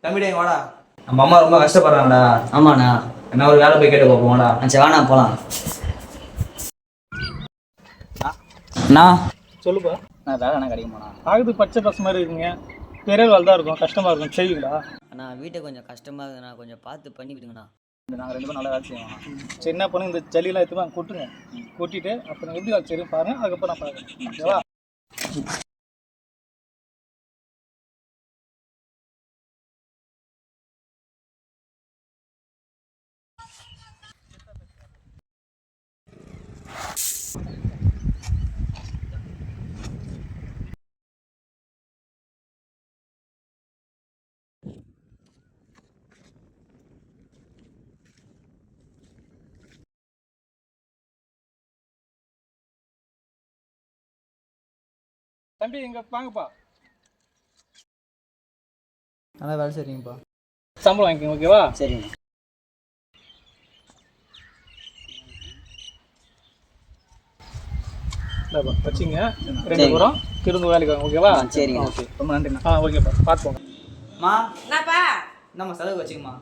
தம்பிடே வாடா. நம்ம அம்மா ரொம்ப கஷ்டப்படுறாங்கடா. ஆமாண்ணா. என்ன ஒரு வேலை போய் கேட்டு பார்ப்போம்டா. சரி வாண்ணா போகலாம். அண்ணா சொல்லுப்பா. நான் வேலை என்ன கிடைக்குமாண்ணா? ஆகுது பச்சை பசு மாதிரி இருக்குங்க. பெரிய வேலை தான் இருக்கும், கஷ்டமாக இருக்கும். செய்வீங்களா? அண்ணா வீட்டை கொஞ்சம் கஷ்டமாக இருக்குண்ணா, கொஞ்சம் பார்த்து பண்ணி விடுங்கண்ணா. நாங்கள் 2 பேரும் நல்லா வேலை செய்வோம். சரி என்ன பண்ணுங்க, இந்த ஜல்லியெல்லாம் எடுத்து வாங்க கொட்டுங்க. கொட்டிட்டு அப்புறம் எப்படி வேலை செய்யும் பாருங்க, அதுக்கப்புறம் நான் பார்க்குறேன். ஓகேவா? தம்பி இங்கே வாங்கப்பா. நல்லா வேலை செய்றீங்கப்பா. சம்பளம் வாங்கிக்கோங்க. ஓகேவா? சரிங்க. வச்சுங்க 2 பேரும் திரும்ப வேலைக்கு வாங்க. ஓகேவா? சரிங்க. ஓகே ரொம்ப நன்றிண்ணா. ஓகேப்பா பார்த்துக்கோங்க. மா என்னப்பா? நம்ம செலவு வச்சுக்கமா.